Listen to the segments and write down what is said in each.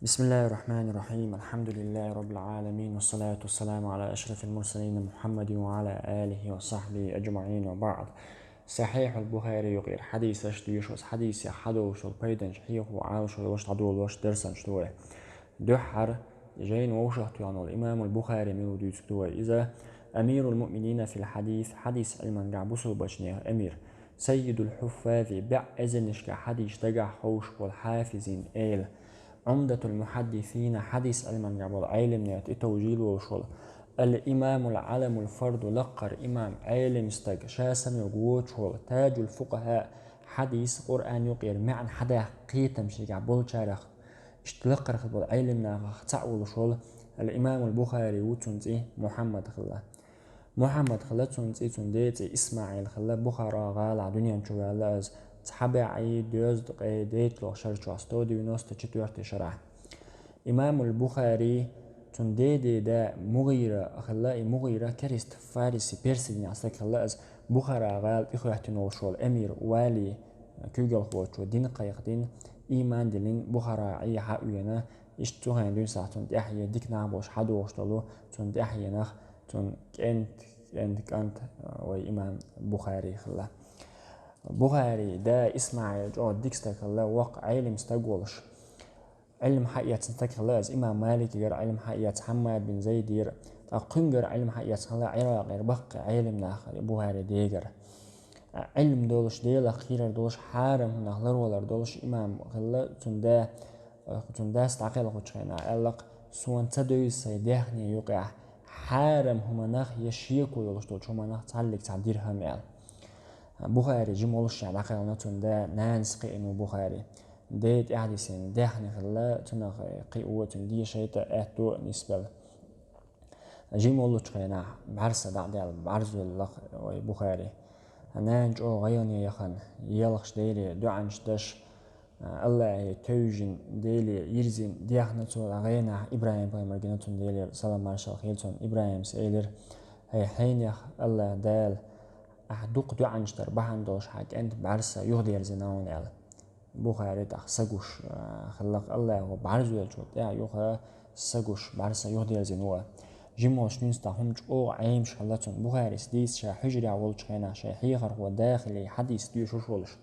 بسم الله الرحمن الرحيم. الحمد لله رب العالمين، والصلاة والسلام على أشرف المرسلين محمد وعلى آله وصحبه أجمعين، وبعد. صحيح البخاري يغير حديث اشتيش حديث حدوش البيدن شحيح وعاوش وش عدول وش درسن شتوه دحر جين ووشهت يعني الإمام البخاري ميودي شتوه إذا أمير المؤمنين في الحديث حديث علما قعبسو بشنيه أمير سيد الحفاظ بع إذنش كحديث تقع حوش والحافظين إيل عمدة المحدثين حديث علما قبل علم نيات توجيل وشول الإمام العلم الفرد لقر إمام علم استق شاسم يقوت شول تاج الفقهاء حديث قرآن يقير معن حدا قيتم شيء قبل شارخ اشتلقر خبر علم ناخ تعول شول الإمام البخاري وتنزي محمد خلا تنزي تنديت إسماعيل خلا بخارا غال دنيا شوال صحابي عيد دوز دقيقة لو شرط واستودي ونص تشتويرت شرح إمام البخاري تندي دا مغيرة خلا مغيرة كريست فارسي بيرسي نعسك خلا بخارا غال إخواتنا وشول أمير والي كيجل خوتشو دين قيقدين إيمان دلين بخارا عي حقوينا اشتوهن دون ساعتون تحيي ديك نعبوش حدو وشتلو تون تحيي نخ تون كانت وإمام بخاري خلا بخاري دا إسماعيل جو ديكستا خلا وق علم استقولش علم حقيقة تستكخلاز إمام مالك غير علم حقيقة حماد بن زيد ير تقيم غير علم حقيقة خلا عراق غير بق علم ناخ بخاري ديجر علم دولش ديل أخيرا دولش حارم نخلر ولا دولش إمام خلا تندا استعقل خوشينا ألق سوان تدوي سيدهني يقع حارم هما نخ يشيكو يولش دولش هما نخ تعلق تعدير هم بخاري جمولش على قيلنا تندا نانسقي إنه بخاري ديت أحدثين دهني خلا تنخ قيوة دي شيء تأتو نسبة جمولش خينا بعرس دعدل بعرس اللق بخاري نانج أو غياني يخن يلخش ديلي دعنش دش الله توجن ديلي يرزين ديخنا تول غينا إبراهيم بمرجنتون ديلي سلام مارشال خيلتون إبراهيم سيلر هي حين يخ الله دال أحدق دعنش تربحن دوش حاج أنت بعرسة يغدي يرزناون يلا بخاري تخ سجوش خلق الله وبعرزو يلشوت يا يوخا سجوش بعرسة يغدي يرزنوا جيموش نستهم أو عيمش خلتون بخاري سديس شا حجري عولش خينا شا حيخر هو داخلي حديث ديوش ولش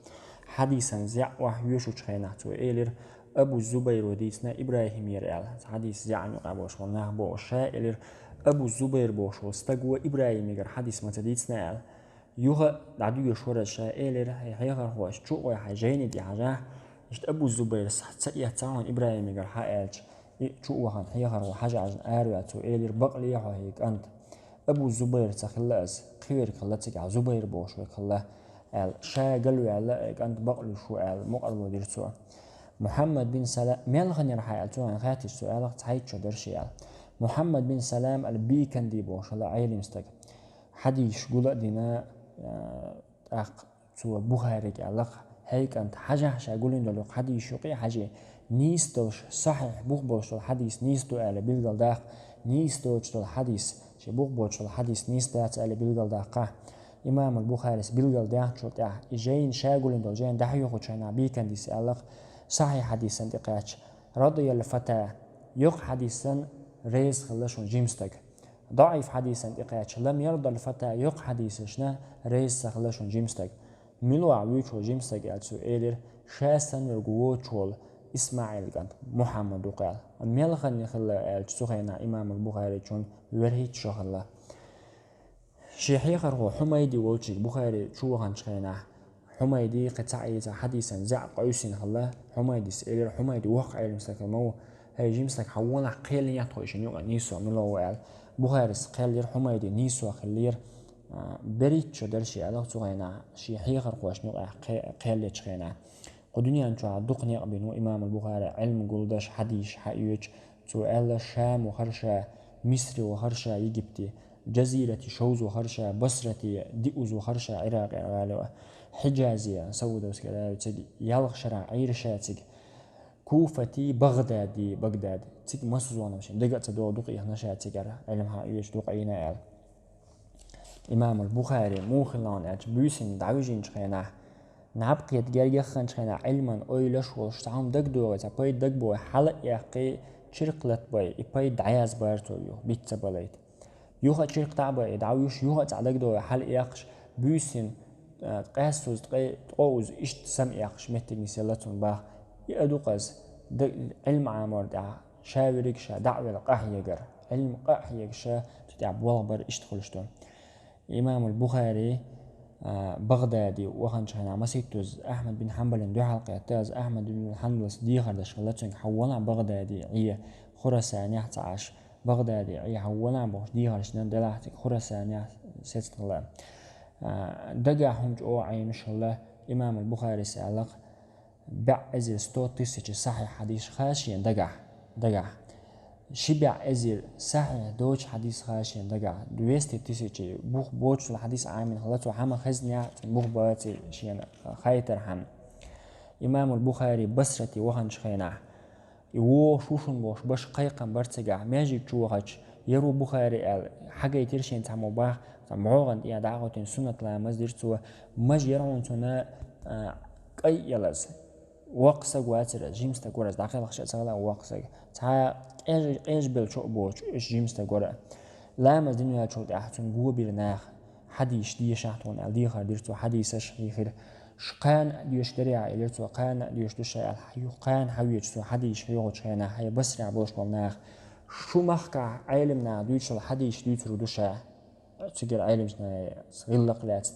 حديثا زع وحيوش خينا تو إيلر أبو الزبير وديسنا إبراهيم يرعل حديث زع نقابوش والناه بوش شائلر أبو الزبير بوش واستقوى إبراهيم يقر حديث ما تديسنا يوها دعدو يشورة شائلر حيخر هو شو وحاجين دي حاجة إشت أبو الزبير سأيه تعاون إبراهيم يقر حائلش شو وحن حيخر وحاجة عجن آريا تو إيلر بقلي هيك أنت أبو الزبير تخلص خير خلتك على زبير بوش وخلا شا قالوا على أنت بقلي شو مقرب وديرتوا محمد بن سلام ميلخن يرحى تو خاتي السؤال تعيد شو درشي محمد بن سلام البي كان دي بوش لا عيل مستك حديش قول دينا أق تو بخاري على هيك أنت حاجة شاقولين لو حديش يقي حاجة نيستوش صحيح بوش الحديث نيستو على بيلقل داخ نيستوش الحديث شبوق بوش الحديث نيستات على بيلقل داقه إمام البخاري بيلقل داخ شو تاع إجين شاقولين دو جين دحيو خوشنا بي كان دي سألق صحيح حديثا دقاتش رضي الفتى يق حديثا ريز خلشون جيمستك ضعيف حديثا دقاتش لم يرضى الفتى يق حديثشنا ريز خلشون جيمستك ملوع ويشو جيمستك ألسو إيلر شاسن يرقووشول إسماعيل قانت محمد وقال ميلخن يخلى ألسوخينا إمام البخاري شون ورهيت شخلا شيحيخر هو حميدي وولشيك بخاري شو غنشخينا حميدي قطعية حديثا زع قيسين خلا حميدي سئلر حميدي وقع المسلك المو هاي جيمسلك حوانا قيل يطويشن يوغا نيسو ملو وقال بخاري سقيلر حميدي نيسو خلير بريت شو درشي على تغينا شيحيخر قواش نوغا قيل يتشخينا قدنيا انتو عدقني قبينو إمام البخاري علم قلدش حديش حقيوش تو ألا شام وخرشا مصر وخرشا يجبتي جزيرة شوز وخرشا بصرة دئوز وخرشا عراق حجازية سودة وسكلا يالغ شرع عيرشا كوفتي بغداد تيك مسوزوانا مشين دقات دو دقي هنشا تيجر علمها يش دقينا إمام البخاري مو خلان بيسن دعوجين شخينا نعبقيت جرجع خنشنا علما أيلش وشتعم دق دوغة تباي دق بوي حلق يقي شرقلت باي يباي دعياز بارتويو بيتsa بلايت يوها شرق تعبا يدعويش يوها تعدق دوغة حلق يقش بيسين قاسوز تقوز إشت سم يقش متني سلتون باخ يأدوقز علم عامر دع شاورك شا دعوة قحيقر علم قحيق شا تتعب والبر اشتخلشتون إمام البخاري بغدادي وخن شهنا مسيتوز أحمد بن حنبل دو حلقة تاز أحمد بن حنبل ديخر دشغلتشن حولا بغدادي عية خراساني 11 بغدادي عية حولا بوش ديخر شنان دلاتك خراساني ست الله دقا همج أو عين الله إمام البخاري سألق بع أزل ستو تسجي صحيح حديث خاشين دقا شبع أزل صحيح دوش حديث خاشين دقا دويستي تسجي بوخ بوش الحديث عامل خلطو حما خزنيا بوخ بواتي شين خايتر حم إمام البخاري بصرتي وهن شخينا يو شوشن بوش باش قيقا برتقع ماجيك جوغج يرو بخاري حاجة يترشين تعمو باخ تعموغن يا دعوتين سنة لامز ديرتو ماج يرون تنا أي يلز وقسق واتر جيمس تقول داخل خشة سغلا وقسق تا إيش بالشو بوش إيش جيمس تقول لامز دنيا شو تحتون جو بيرناخ حديش دي شحتون الديخر ديرتو حديثش يخير شقان ديش دريع إليرتو قان ديش دوشي الحيو قان حويجتو حديش حيوغ شينا هاي بسرع بوش بالناخ شو مخكع علمنا دوش الحديش ديترو دوشي تقول علمنا صغيلق لات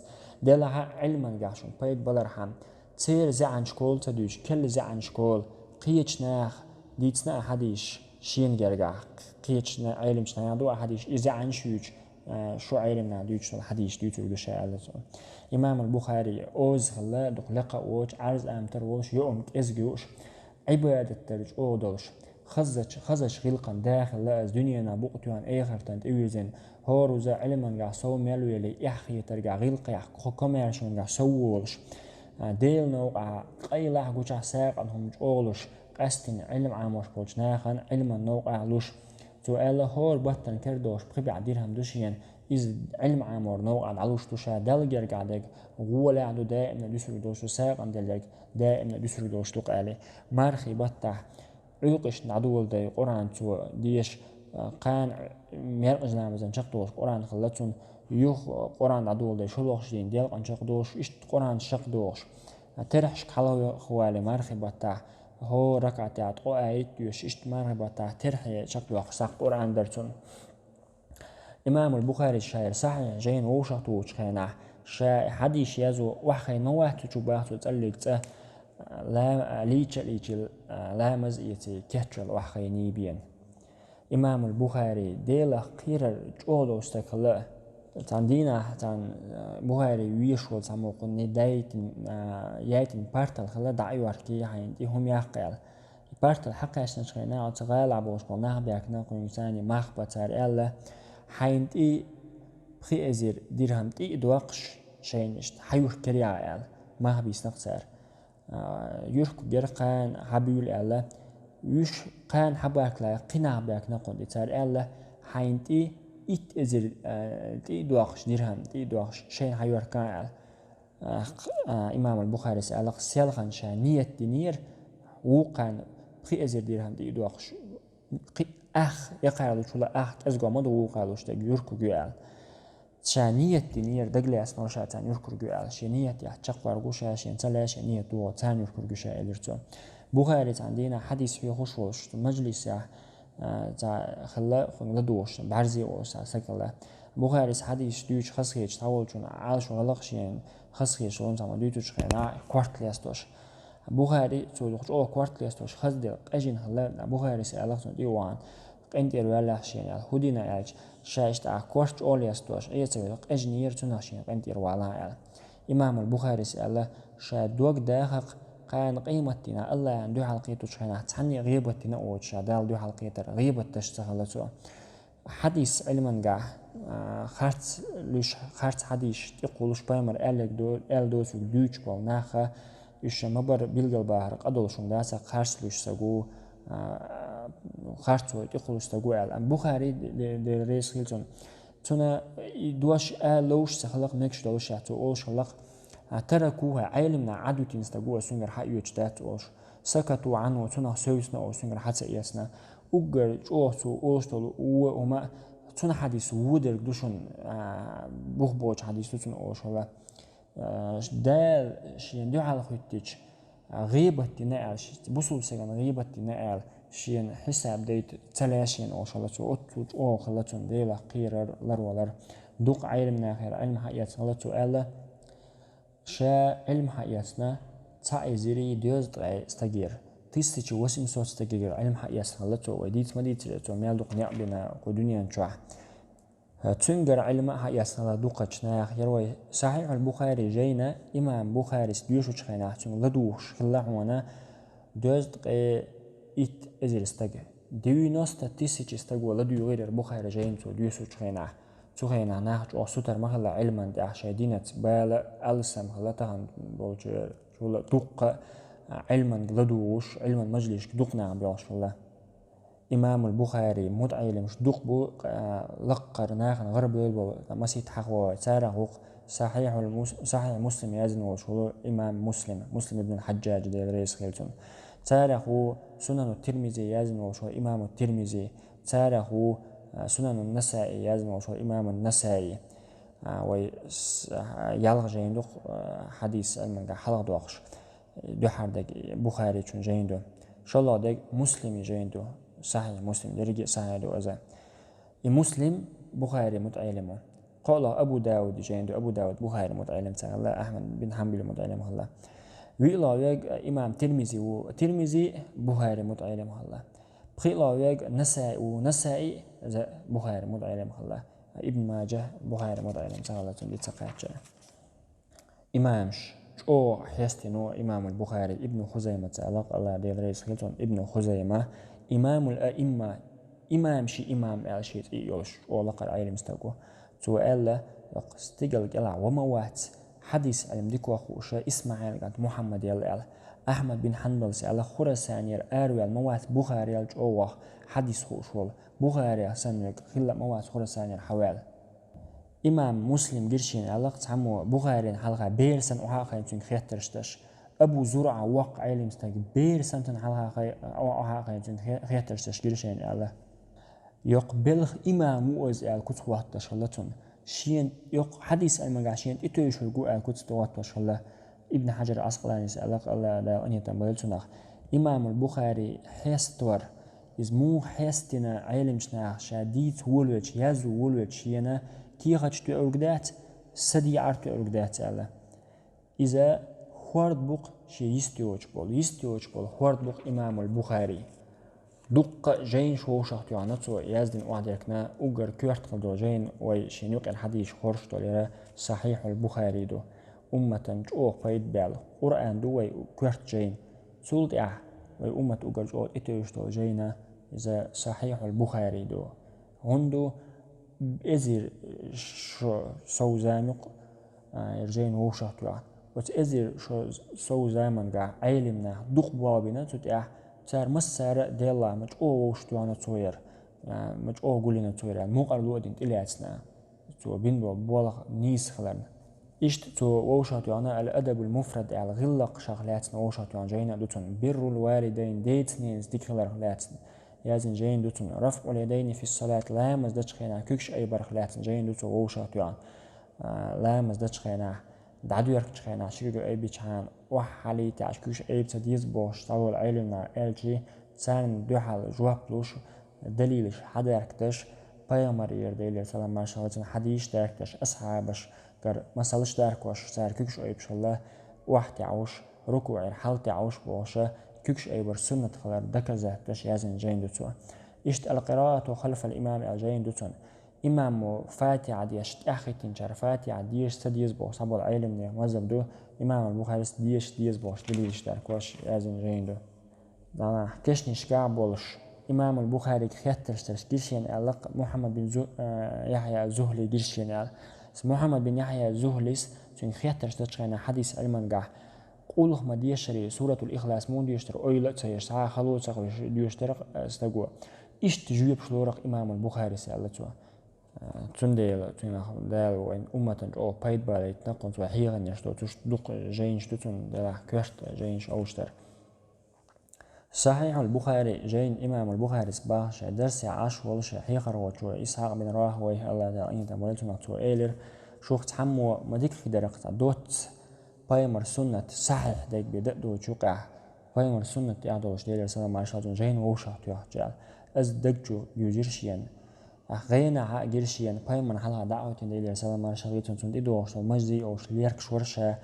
دلها علما قاشون بايد بلرحم تير زعن شكول تدوش كل زعن شكول قيتش ناخ ديتنا حديش شين جرجع قيتش علمش نادو حديش زعن شوج شو علمنا دوش الحديش ديترو دوشي علتو إمام البخاري أوز خلا دقلقة ووش عرض أمتر ووش يوم إزجوش عبادة ترج أودلش خزش غلقا داخل لا الدنيا نبوقتوان آخر تنت إيوزن هاروزا علما قع سو مالو يلي إحخي ترجع غلق يحقو كمارشون قع سوولش ديل نوقع قيلح قوشع ساق أنهم جولش قستن علم عاموش بولش ناخن علما نوقع لوش تو ألا هور بطن كردوش بخبع ديرهم دوشين إذ علم عامور نوع على علوش توشا دلجر قاعدك غول عنده دائما دوسر دوش ساق عند دلج دائما دوسر دوش توق عليه مارخي بطح عيقش نعدول داي قرآن تو ديش قان مرقز نامزن شق دوش قرآن خلتون يوخ قرآن عدول داي شو وخشين ديال قن شق دوش إشت قرآن شق دوش ترحش كحلو خوالي مارخي بطح هو ركعت عطو آيت يوش إشت مارخي بطح ترحي شق دوش ساق قرآن درتون إمام البخاري الشاعر صحيح جين وشطوش خينا شا حديش يزو وحي نواه تجوباته تقلق لا ليش لا مزيتي كتر وحي نيبين إمام البخاري ديلا قير جولو استقلا تندينا تن بخاري ويشول سموقن ندايت يايتن بارتل خلا دعي وركي حين هم يقال بارتل حق عشان خينا أتغال عبوش بناه بيكنا كل إنسان مخبط الله حينتي بخي أزير ديرهم تي دواقش شينشت حيوش كريعة ما بيس نقصر يوشك جرقان حبيول ألا يوش قان حباك لا قنا باك نقول يتار ألا حينتي إت أزير تي دواقش ديرهم تي دواقش شين حيوش كان إمام البخاري سألق سيلخن شانية دينير وقان بخي أزير ديرهم تي دواقش يقعدوا شولا أزجوا مدو قالوا شتى يركو جوال شانية دينير دقلي أسمع شاتان يركو جوال شانية يحتق ورقوشة شين تلا شانية دو تان يركو جوشة إلرتو بخاري عندنا حديث في خشوش مجلس تا خلا خندوش بعرزي أوسا سكلا بخاري حديث دوش خسخيش تاول شون عالش ولقشين خسخيش شون تما دوتش خنا كوارت ليستوش بخاري تقول أو كوارت ليستوش خزد أجين خلا بخاري سألقتون ديوان انتر ولا شيء هودينا اج شاشت اكوش اوليستوش ايتسوي اجنير تناشين انتر ولا امام البخاري سأله شادوق داخق كان قيمتنا الله عنده حلقيته شحنه تعني غيبتنا او شادال دو حلقيته غيبت تشتغلته حديث علما قا خرت حديث يقولش بايمر الدوس دوچ بالناخه يش مبر بيلقى البحر قدولشون داسا خرسلوش سقو خرطو يقولش تقول الآن بخاري لرئيس خلتون تنا دوش لوش سخلق نكش دوش يعتو أول شخلق تركوها علمنا عدوتين استجوا سنجر حق يجتات أوش سكتوا عنه تنا سويسنا أو سنجر حتى إياسنا أجر أوسو أوستل وما تنا حديث ودر دوشن بوخ حديث دوشن أوش ولا دال شين دو على خيتش غيبة تناعل بوصل سجن غيبة تناعل شين حساب ديت تلاشين أو شلتو أطلج أو خلتون ديلا قيرر لر دوق علمنا خير علم حقيقة خلتو ألا شا علم حقيقتنا تعيزيري دوز استجير تيستيش وسم صوت استجير علم حقيقة خلتو وديت مديت تو ميال دوق نعبنا قدنيا نشوح تنجر علم حقيقة خلتو دوقتنا يروي صحيح البخاري جينا إمام بخاري سديوشو تشخينا تنجر لدوش خلاعونا دوز إت إزير استجير ديوي نوستا تيستيش استجوا لدو غير البخاري جين تو ديوشو تشخينا تخينا ناخد أو سوتر مخلا علما ده شايدينت بالا ألسم خلتها بوجه شو دوق علما لدوش علما مجلس دوقنا عم بيعش الله إمام البخاري متعيل مش دوق بو لقر ناخن غرب يلبو مسيت حقوا سارة صحيح مسلم يازن وشو إمام مسلم ابن الحجاج ده رئيس خيلتون سارة سنن الترمذي يازن وشو إمام الترمذي سارة سنن النسائي يازن وشو إمام النسائي ويالغ جاين دو حديث المنجا حلق دوخش دو حردك بخاري چون جاين دو شالله دك مسلمي جاين دو صحيح مسلم درجة صحيح دو أزا مسلم بخاري متعلمه قال أبو داود جاين دو أبو داود بخاري متعلم الله أحمد بن حنبل متعلم الله ويلا ويج إمام ترمذي بخاري متعلم الله بخيلا ويج نسائي ونسائي بخاري متعلم الله ابن ماجه بخاري متعلم الله تنجد سقاطة إمامش أو حيستنو إمام البخاري ابن خزيمة تعلق الله ديال رئيس خلتون ابن خزيمة إمام الأئمة إمام شي إمام الشيء يوش أو لقر عيل مستقو تو ألا استقل جلع وموات حديث علم ديكو أخوش إسماعيل قد محمد يال أحمد بن حنبل سأل خرسانير أروي الموات بخاري الجوه حديث خوشول بخاري سنوك خلا موات خرسانير حوال إمام مسلم جرشين علاقة عمو بخاري حلقة بيرسن أحاقا يمكن خياترشتش أبو زرع وقع علم استاق بيرسن أحاقا يمكن خياترشتش جرشين علاقة يقبل إمام موز الكتوات تشغلتون شين يق حديث المجاشين إتويش الجوء الكتوات تشغله ابن حجر العسقلاني سألق الله لا أن يتمبلتنا إمام البخاري حيستور إزمو حيستنا علمشنا شديد ولوش يزو ولوش ينا كيغش تو أرقدات سدي عرت أرقدات الله إذا خورد بق شي يستوج بول خورد بق إمام البخاري دق جين شو شخص عناتو يزدن وعدكنا أجر كورت قدو جين وشينوك الحديث خورش توليرا صحيح البخاري دو أمة جو قيد بال قرآن دو كورت جين سولت وأمة أجر جو إتوش تو جينا إذا صحيح البخاري دو هندو إزير شو زامق يرجين هو شخص وت إزير شو زامن قا علمنا دق بابنا تتأ صار مسار ديلا مش وشتوانا تصوير مش قولنا تصوير موقع الودين تلاتنا تو بينو بوالغ نيس خلنا إشت تو وشتوانا الأدب المفرد على غلق شغلاتنا وشتوانا جينا دوتون بر الوالدين ديتني ذكر خلاتنا يازن جين دوتون رفع اليدين في الصلاة لا مزدش خينا كوكش أي برخلاتنا جين دوتو وشتوانا لا مزدش خينا دعدو يركش خينا شكو أي بيشان وحالي تعش كوش أي بتديز باش طول علمنا الجي سان دو حال جواب لوش دليلش حدا يركتش بيامر يرديلي سلام ما شاء حديش داركتش أصحابش قر مسالش داركوش سار كوكش أي بشالله واحد يعوش ركوع الحال تعوش باشا كوكش أي برسنة خلال دكزاتش يازن جين دوتو إشت القراءة خلف الإمام الجين دوتون إمام فاتحة ديش أخي تنشر فاتحة ديش سديز باش صبر علم نه مذهب دو إمام البخاري ديش باش دليلش داركوش يازن جين دو دانا كشنيش كعبولش إمام البخاري خياترش جيشين علاق محمد بن يحيى الزهلي جيشين علاق محمد بن يحيى الزهليس تون خياترش تشغينا حديث علمان قاع قوله ما ديشري سورة الإخلاص مون ديشتر أويلة تيشتها خلوص ديشتر استقوى إيش تجيب شلورق إمام البخاري سألتوا تنديل دال وين أمة أو بايد بالي تنقل وحيغا يشتو تشدق جينش تتون دلا كشت جينش أوشتر. صحيح البخاري جين إمام البخاري سباش درس عاش والش حيخر وشو إسحاق بن راهوي الله دا أنت مولتنا تو إيلر شوخت حمو مديك في درقة دوت بايمر سنة صحيح ديك بدأ شوقع بايمر سنة يعدوش ديلر سلام ما شاء جين ووشة تيحجال أز دقجو يوجرشيان غينا ع جرشيان بايمر حلا دعوة ديلر سلام ما شاء تون تدوش المجدي أوش ليرك شورشة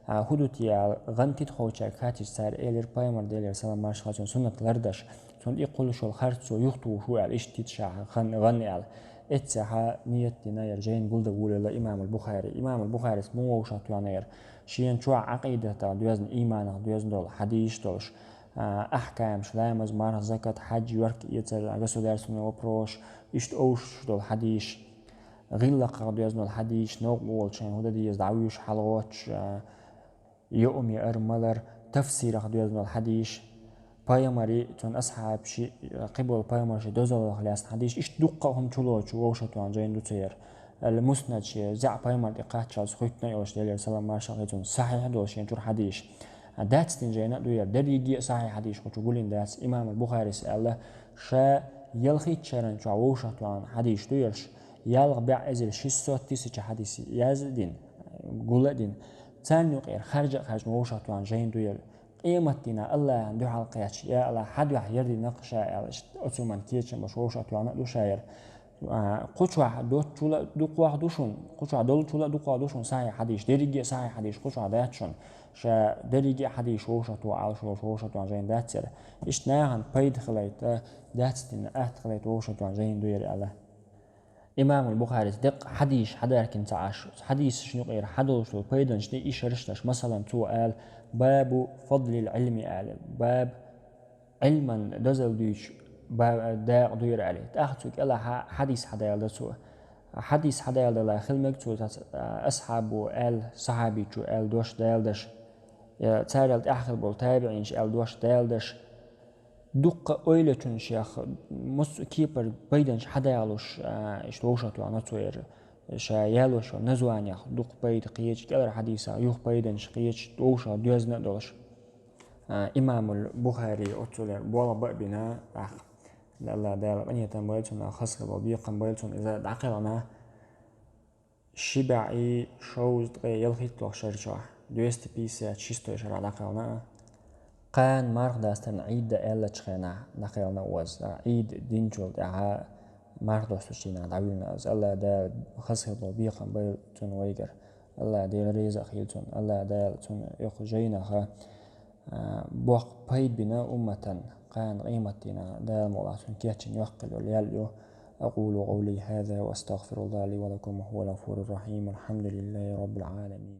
هدوتي غنتي تخوتشا كاتش سار إيلر بايمر ديلر سلام ما شاء سنة لردش تون يقول شو الخرط يخطو شو على إيش تتشع غني على اتسحا نيتنا يرجين بولد بول إمام البخاري اسمه وشات يانير شين شو عقيدة دوزن إيمان دوزن دول حديث دولش أحكام شلام از مار زكاة حج يورك يتر عجسو درسون وبروش إشت أوش دول حديث غلق دوزن الحديث نوقول شين هدا ديز دعويش حلواتش يوم يأرملر تفسير دوزن الحديث بايمري تون أصحاب شيء قبل بايمر شيء دوزل خلاص حديش إيش دقهم تلوش ووشتو عن جين دوتير المسند شيء زع بايمر دقات شاز خويتنا يوش ديلر سلام ما شغيتون صحيح دوش ينتور حديش داتس تنجينا دوير دريجي صحيح حديش وتقولين داتس إمام البخاري سأله شا يلخي تشرن شو ووشتو عن حديش دويرش يلغ بيع إزل شيسوت تيسي حديثي يازدين قولدين تاني غير خارج ووشتو عن جين دوير قيمتنا الله عنده حلقات يا الله حد واحد يردي نقشة أتومن كيتشن بشوش أتوانا دو شاير قش واحد دو قوة دوشون قش واحد دول دو قوة دوشون ساي حديش دريجي ساي حديش قش واحد داتشون شا دريجي حديش وش أتوا على وش أتوا جين داتسر إيش ناهن بيد خليت داتستين خليت وش أتوا جين دوير الله إمام البخاري دق حديث حدا لكن تعاش حديث شنو غير حدوش وبيدن شنو إيش رشتش مثلا تو قال باب فضل العلم قال باب علما دزل ديش باب دا غير عليه تأخذك إلا حديث حدا يلدسو حديث حدا يلدلا خلمك تو أصحاب وقال صحابي تو قال دوش دالدش تاريخ أخذ بول تابعين قال دوش دالدش دق أيلتون شيخ مس كيبر بيدنش حدا يالوش اشتوشتو أنا توير شا يالوش نزوان يخ دق بيد قيتش كأر حديثا يخ بيدنش قيتش توشا دوزنا دولش إمام البخاري أتولر بولا بقبنا أخ لا دال أني تنبيلتون خاصة ببيقا بيلتون إذا دعقلنا شبعي شوز يلخيت لو شرشا دوست بيسا تشيستو يشرع دعقلنا قان مارغ داستن عيد دا إلا تشخينا نقيلنا وز عيد دينجول دعا مارغ داستوشينا دعويلنا از الله دا خاصة ببيقا بيلتون ويقر الله دا ريزا خيلتون الله دا تون يخ جينا خا بوق بيد بنا أمة قان قيمتنا دا مولاتون كيتشن يقل ولياليو أقول قولي هذا وأستغفر الله لي ولكم وهو الغفور الرحيم الحمد لله رب العالمين.